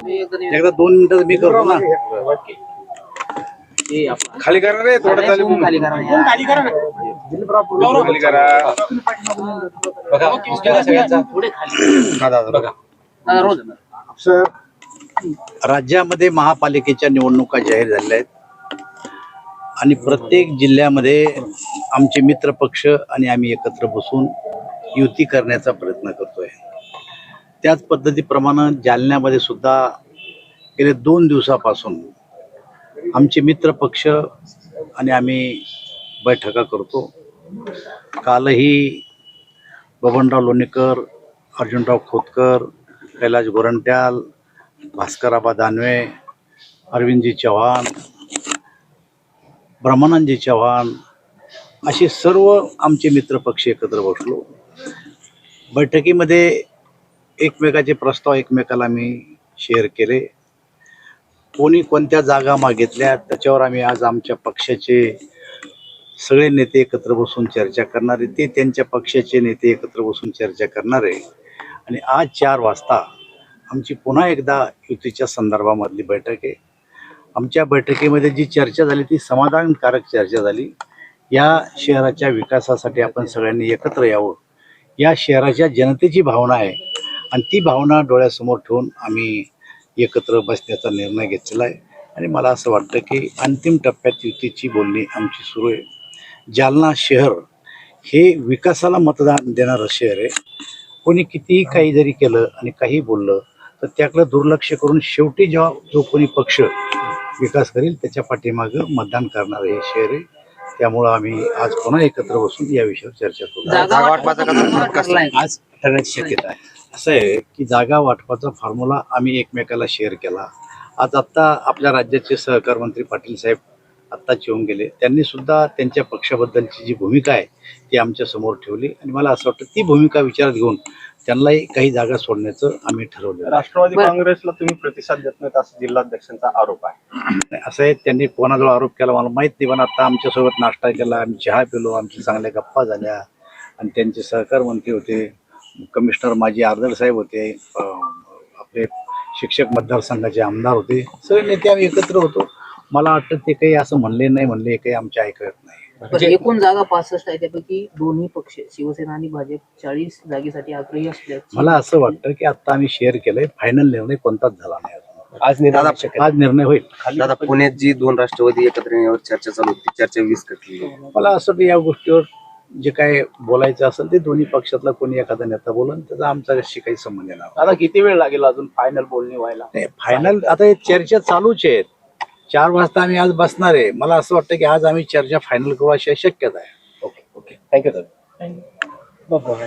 एकदा 2 मिनिटं मी करतो ना. खाली करा रे थोडं खाली खाली करा खाली करा सर, राज्यामध्ये महापालिकेच्या निवडणुका जाहीर झालेल्या आहेत आणि प्रत्येक जिल्ह्यामध्ये आमचे मित्र पक्ष आणि आम्ही एकत्र बसून युती करण्याचा प्रयत्न करतोय. त्याच पद्धतीप्रमाणे जालन्यामध्ये सुद्धा गेले 2 दिवसापासून आमचे मित्र पक्ष आणि आम्ही बैठका करतो. कालही बबनराव लोणीकर, अर्जुनराव खोतकर, कैलाश गोरंट्याल, भास्करआबा दानवे, अरविंदजी चव्हाण, ब्रह्मानंदजी चव्हाण असे सर्व आमचे मित्र पक्ष एकत्र बसलो. बैठकीमध्ये एकमेकाचे प्रस्ताव एकमेकाला आम्ही शेअर केले. कोणी कोणत्या जागा मागितल्या त्याच्यावर आम्ही आज आमच्या पक्षाचे सगळे नेते एकत्र बसून चर्चा करणार आहे. ते त्यांच्या पक्षाचे नेते एकत्र बसून चर्चा करणार आहे आणि आज 4 वाजता आमची पुन्हा एकदा युतीच्या संदर्भामधली बैठक आहे. आमच्या बैठकीमध्ये जी चर्चा झाली ती समाधानकारक चर्चा झाली. या शहराच्या विकासासाठी आपण सगळ्यांनी एकत्र यावं, या शहराच्या जनतेची भावना आहे आणि ती भावना डोळ्यासमोर ठेवून आम्ही एकत्र बसण्याचा निर्णय घेतलेला आहे. आणि मला असं वाटतं की अंतिम टप्प्यात युतीची बोलणी आमची सुरू आहे. जालना शहर हे विकासाला मतदान देणारं शहर आहे. कोणी कितीही काही जरी केलं आणि काही बोललं तर त्याकडे दुर्लक्ष करून शेवटी जेव्हा जो कोणी पक्ष विकास करेल त्याच्या पाठीमागं मतदान करणारं हे शहर आहे. त्यामुळं आम्ही आज पुन्हा एकत्र बसून या विषयावर चर्चा करू. आज ठरण्याची शक्यता आहे. असं आहे की जागा वाटपाचा फॉर्म्युला आम्ही एकमेकाला शेअर केला. आत्ता आपल्या राज्याचे सहकार मंत्री पाटील साहेब आत्ताच येऊन गेले. त्यांनी सुद्धा त्यांच्या पक्षाबद्दलची जी भूमिका आहे ती आमच्या समोर ठेवली आणि मला असं वाटतं ती भूमिका विचारात घेऊन त्यांनाही काही जागा सोडण्याचं आम्ही ठरवलं. राष्ट्रवादी काँग्रेसला तुम्ही प्रतिसाद देत नाहीत असं जिल्हाध्यक्षांचा आरोप आहे. असं आहे, त्यांनी कोणाजवळ आरोप केला मला माहीत नाही, पण आता आमच्यासोबत नाश्ता केला, आम्ही चहा पिलो, आमची चांगल्या गप्पा झाल्या आणि त्यांचे सहकार मंत्री होते, कमिशनर माजी आर्दल साहेब होते, आपले शिक्षक मतदारसंघाचे आमदार होते, सगळे नेते आम्ही एकत्र होतो. मला वाटतं ते काही असं म्हणले नाही, म्हणले काही आमच्या ऐकत नाही. एकूण जागा 65 आहे, त्यापैकी दोन्ही पक्ष शिवसेना आणि भाजप 40 जागेसाठी आग्रही असल्याचे मला असं वाटतं की आता आम्ही शेअर केलंय, फायनल निर्णय कोणताच झाला नाही. आज निर्णय होईल. दादा, पुण्यात जी 2 राष्ट्रवादी एकत्र येण्यावर चर्चा चालू होती, चर्चा 20 कटली. मला असं वाटतं या गोष्टीवर जे काय बोलायचं असेल ते दोन्ही पक्षातला कोणी एखादा नेता बोलन, त्याचा आमच्याशी काही संबंध नाही. आता किती वेळ लागेल अजून फायनल बोलणी व्हायला? फायनल आता हे चर्चा चालूच आहेत. 4 वाजता आम्ही आज बसणार आहे. मला असं वाटतं की आज आम्ही चर्चा फायनल करू अशी शक्यता आहे. ओके, थँक्यू दादा.